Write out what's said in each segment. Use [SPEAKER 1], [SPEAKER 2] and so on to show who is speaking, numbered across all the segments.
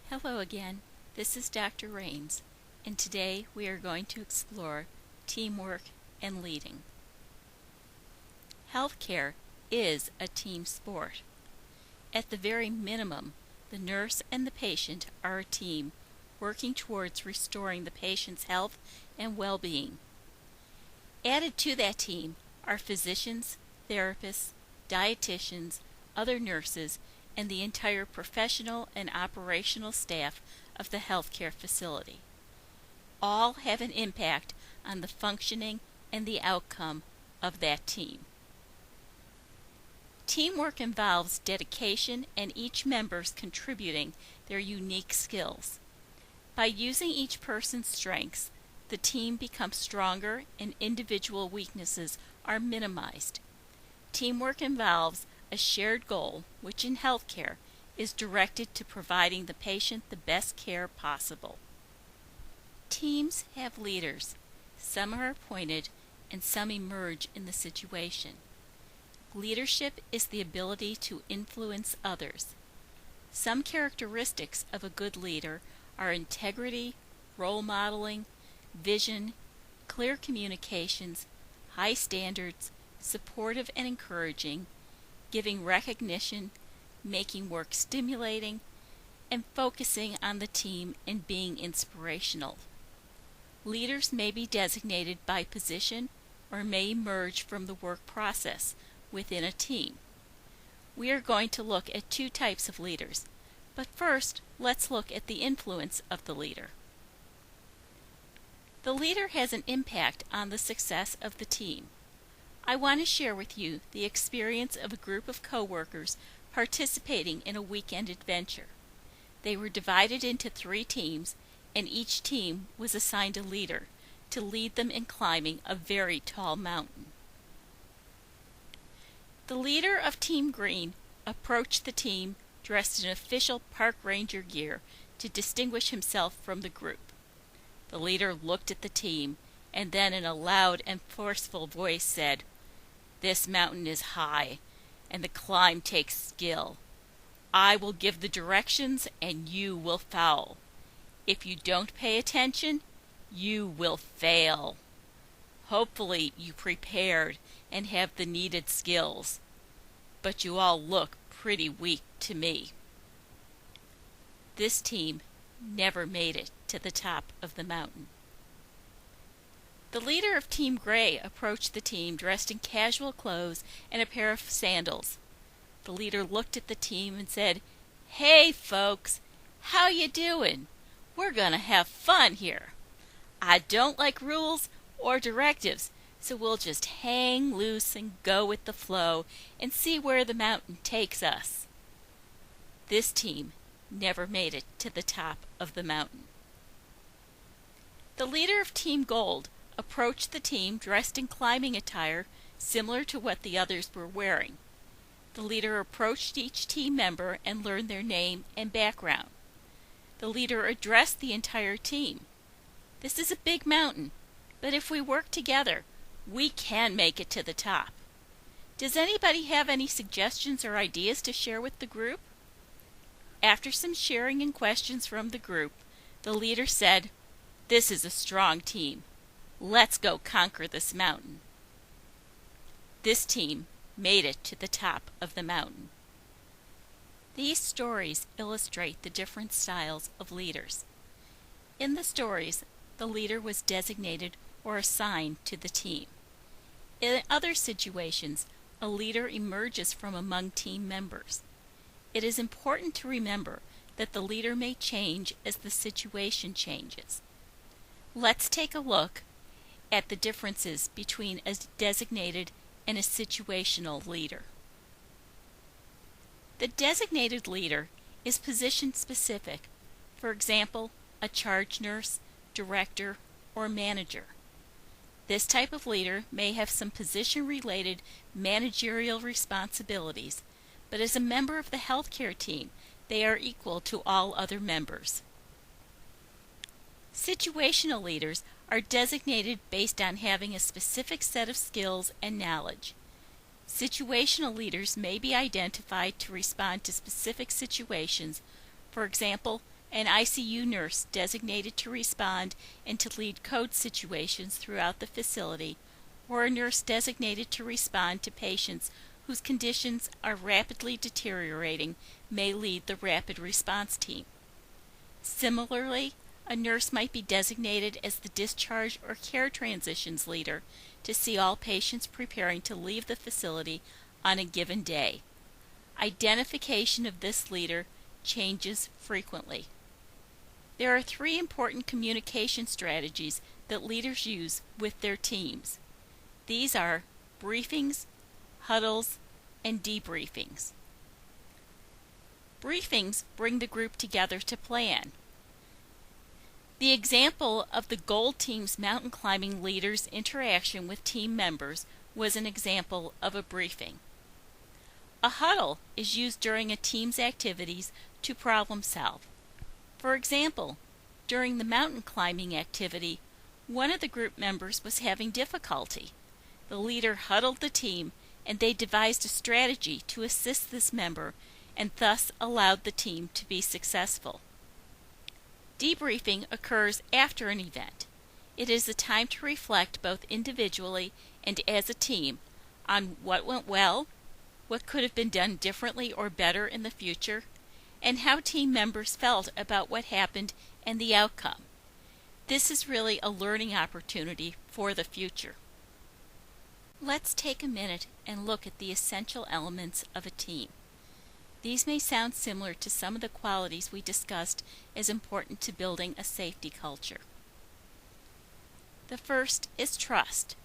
[SPEAKER 1] Hello again, this is Dr. Rains, and today we are going to explore teamwork and leading. Healthcare is a team sport. At the very minimum, the nurse and the patient are a team working towards restoring the patient's health and well-being. Added to that team are physicians, therapists, dietitians, other nurses, and the entire professional and operational staff of the healthcare facility. All have an impact on the functioning and the outcome of that team. Teamwork involves dedication and each member's contributing their unique skills. By using each person's strengths, the team becomes stronger and individual weaknesses are minimized. Teamwork involves a shared goal, which in healthcare is directed to providing the patient the best care possible. Teams have leaders. Some are appointed and some emerge in the situation. Leadership is the ability to influence others. Some characteristics of a good leader are integrity, role modeling, vision, clear communications, high standards, supportive and encouraging, giving recognition, making work stimulating, and focusing on the team and being inspirational. Leaders may be designated by position or may emerge from the work process within a team. We are going to look at two types of leaders, but first let's look at the influence of the leader. The leader has an impact on the success of the team. I want to share with you the experience of a group of coworkers participating in a weekend adventure. They were divided into 3 teams, and each team was assigned a leader to lead them in climbing a very tall mountain. The leader of Team Green approached the team dressed in official park ranger gear to distinguish himself from the group. The leader looked at the team and then in a loud and forceful voice said, "This mountain is high, and the climb takes skill. I will give the directions and you will follow. If you don't pay attention, you will fail. Hopefully you prepared and have the needed skills, but you all look pretty weak to me." This team never made it to the top of the mountain. The leader of Team Gray approached the team dressed in casual clothes and a pair of sandals. The leader looked at the team and said, "Hey folks, how you doing? We're gonna have fun here. I don't like rules or directives, so we'll just hang loose and go with the flow and see where the mountain takes us." This team never made it to the top of the mountain. The leader of Team Gold approached the team dressed in climbing attire similar to what the others were wearing. The leader approached each team member and learned their name and background. The leader addressed the entire team. "This is a big mountain, but if we work together, we can make it to the top. Does anybody have any suggestions or ideas to share with the group?" After some sharing and questions from the group, the leader said, "This is a strong team. Let's go conquer this mountain." This team made it to the top of the mountain. These stories illustrate the different styles of leaders. In the stories, the leader was designated or assigned to the team. In other situations, a leader emerges from among team members. It is important to remember that the leader may change as the situation changes. Let's take a look at the differences between a designated and a situational leader. The designated leader is position specific, for example, a charge nurse, director, or manager. This type of leader may have some position-related managerial responsibilities, but as a member of the healthcare team, they are equal to all other members. Situational leaders are designated based on having a specific set of skills and knowledge. Situational leaders may be identified to respond to specific situations, for example, an ICU nurse designated to respond and to lead code situations throughout the facility, or a nurse designated to respond to patients whose conditions are rapidly deteriorating may lead the rapid response team. Similarly, a nurse might be designated as the discharge or care transitions leader to see all patients preparing to leave the facility on a given day. Identification of this leader changes frequently. There are 3 important communication strategies that leaders use with their teams. These are briefings, huddles, and debriefings. Briefings bring the group together to plan. The example of the Gold Team's mountain climbing leader's interaction with team members was an example of a briefing. A huddle is used during a team's activities to problem solve. For example, during the mountain climbing activity, one of the group members was having difficulty. The leader huddled the team and they devised a strategy to assist this member and thus allowed the team to be successful. Debriefing occurs after an event. It is a time to reflect both individually and as a team on what went well, what could have been done differently or better in the future, and how team members felt about what happened and the outcome. This is really a learning opportunity for the future. Let's take a minute and look at the essential elements of a team. These may sound similar to some of the qualities we discussed as important to building a safety culture. The first is trust.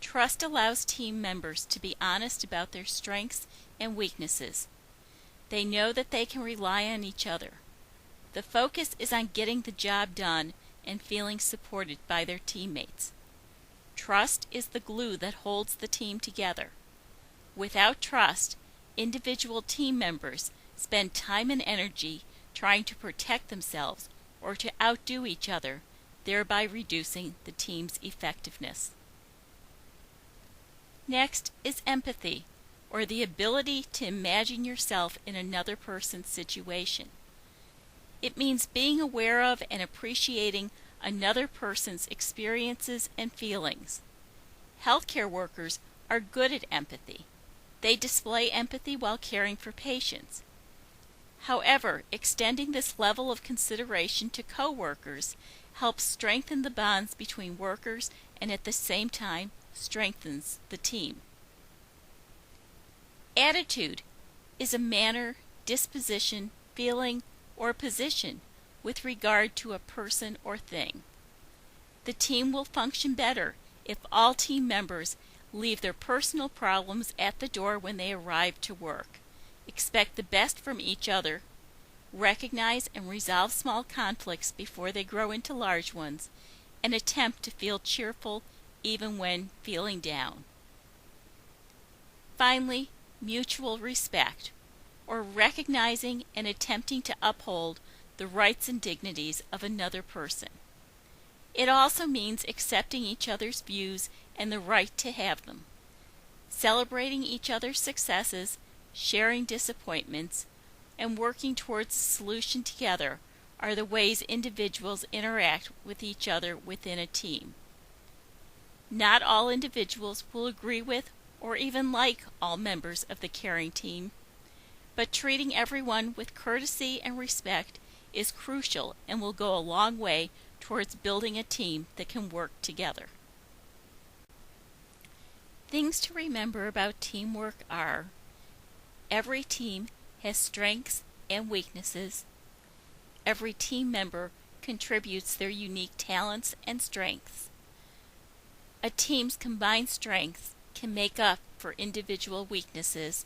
[SPEAKER 1] Trust allows team members to be honest about their strengths and weaknesses. They know that they can rely on each other. The focus is on getting the job done and feeling supported by their teammates. Trust is the glue that holds the team together. Without trust, individual team members spend time and energy trying to protect themselves or to outdo each other, thereby reducing the team's effectiveness. Next is empathy, or the ability to imagine yourself in another person's situation. It means being aware of and appreciating another person's experiences and feelings. Healthcare workers are good at empathy. They display empathy while caring for patients. However, extending this level of consideration to coworkers helps strengthen the bonds between workers and at the same time strengthens the team. Attitude is a manner, disposition, feeling, or position with regard to a person or thing. The team will function better if all team members leave their personal problems at the door when they arrive to work, expect the best from each other, recognize and resolve small conflicts before they grow into large ones, and attempt to feel cheerful even when feeling down. Finally, mutual respect, or recognizing and attempting to uphold the rights and dignities of another person. It also means accepting each other's views and the right to have them. Celebrating each other's successes, sharing disappointments, and working towards a solution together are the ways individuals interact with each other within a team. Not all individuals will agree with or even like all members of the caring team, but treating everyone with courtesy and respect is crucial and will go a long way towards building a team that can work together. Things to remember about teamwork are: every team has strengths and weaknesses. Every team member contributes their unique talents and strengths. A team's combined strengths can make up for individual weaknesses,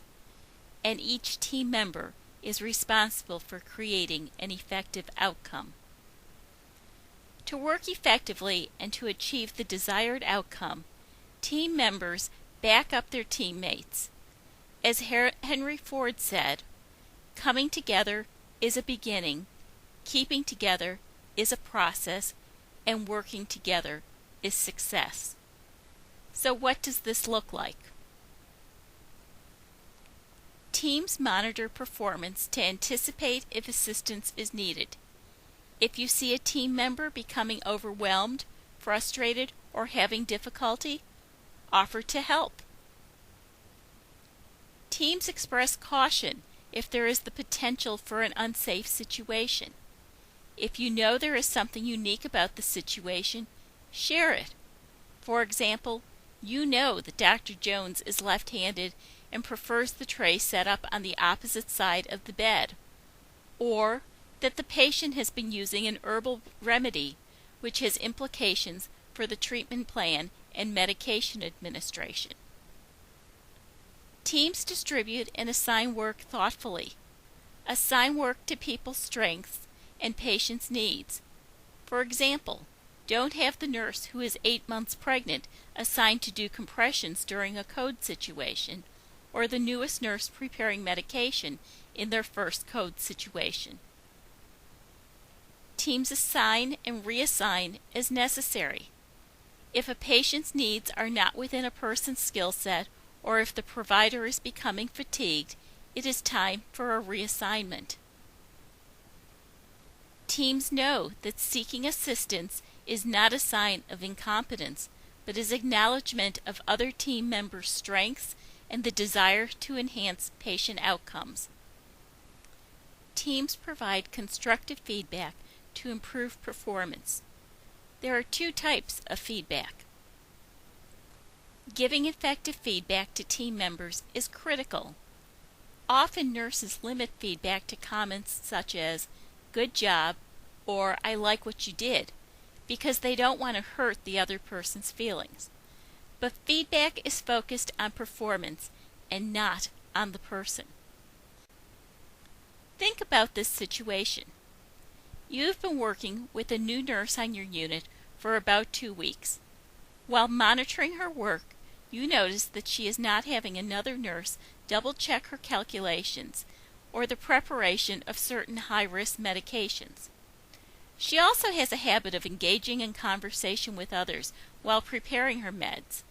[SPEAKER 1] and each team member is responsible for creating an effective outcome. To work effectively and to achieve the desired outcome, team members back up their teammates. As Henry Ford said, "Coming together is a beginning, keeping together is a process, and working together is success." So what does this look like? Teams monitor performance to anticipate if assistance is needed. If you see a team member becoming overwhelmed, frustrated, or having difficulty, offer to help. Teams express caution if there is the potential for an unsafe situation. If you know there is something unique about the situation, share it. For example, you know that Dr. Jones is left-handed and prefers the tray set up on the opposite side of the bed, or that the patient has been using an herbal remedy which has implications for the treatment plan and medication administration. Teams distribute and assign work thoughtfully. Assign work to people's strengths and patients' needs. For example, don't have the nurse who is 8 months pregnant assigned to do compressions during a code situation, or the newest nurse preparing medication in their first code situation. Teams assign and reassign as necessary. If a patient's needs are not within a person's skill set, or if the provider is becoming fatigued, it is time for a reassignment. Teams know that seeking assistance is not a sign of incompetence, but is acknowledgement of other team members' strengths and the desire to enhance patient outcomes. Teams provide constructive feedback to improve performance. There are 2 types of feedback. Giving effective feedback to team members is critical. Often nurses limit feedback to comments such as, "Good job," or "I like what you did," because they don't want to hurt the other person's feelings. But feedback is focused on performance and not on the person. Think about this situation. You've been working with a new nurse on your unit for about 2 weeks. While monitoring her work, you notice that she is not having another nurse double-check her calculations or the preparation of certain high-risk medications. She also has a habit of engaging in conversation with others while preparing her meds.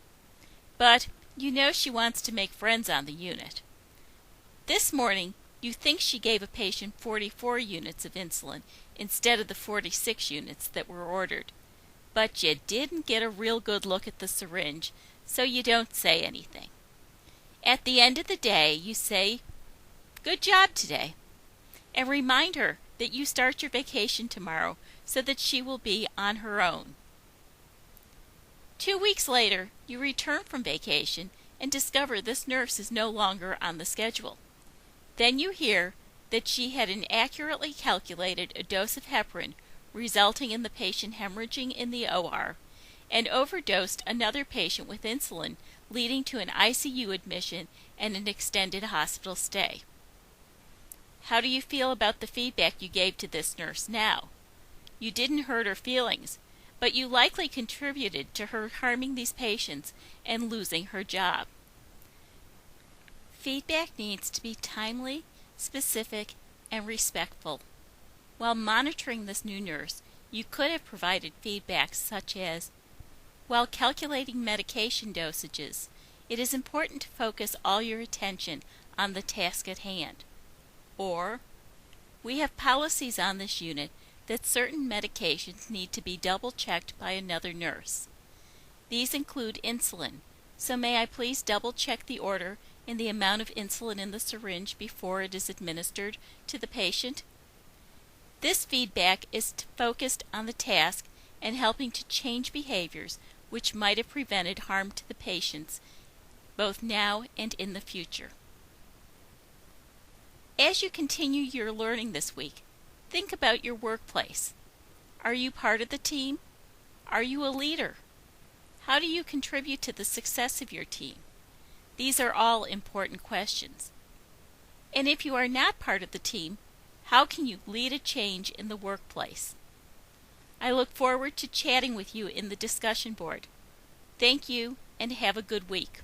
[SPEAKER 1] But you know she wants to make friends on the unit. This morning, you think she gave a patient 44 units of insulin instead of the 46 units that were ordered. But you didn't get a real good look at the syringe, so you don't say anything. At the end of the day, you say, "Good job today," and remind her that you start your vacation tomorrow so that she will be on her own. 2 weeks later, you return from vacation and discover this nurse is no longer on the schedule. Then you hear that she had inaccurately calculated a dose of heparin, resulting in the patient hemorrhaging in the OR, and overdosed another patient with insulin, leading to an ICU admission and an extended hospital stay. How do you feel about the feedback you gave to this nurse now? You didn't hurt her feelings, but you likely contributed to her harming these patients and losing her job. Feedback needs to be timely, specific, and respectful. While monitoring this new nurse, you could have provided feedback such as, "While calculating medication dosages, it is important to focus all your attention on the task at hand." Or, "We have policies on this unit that certain medications need to be double-checked by another nurse. These include insulin, so may I please double-check the order and the amount of insulin in the syringe before it is administered to the patient?" This feedback is focused on the task and helping to change behaviors which might have prevented harm to the patients both now and in the future. As you continue your learning this week, think about your workplace. Are you part of the team? Are you a leader? How do you contribute to the success of your team? These are all important questions. And if you are not part of the team, how can you lead a change in the workplace? I look forward to chatting with you in the discussion board. Thank you and have a good week.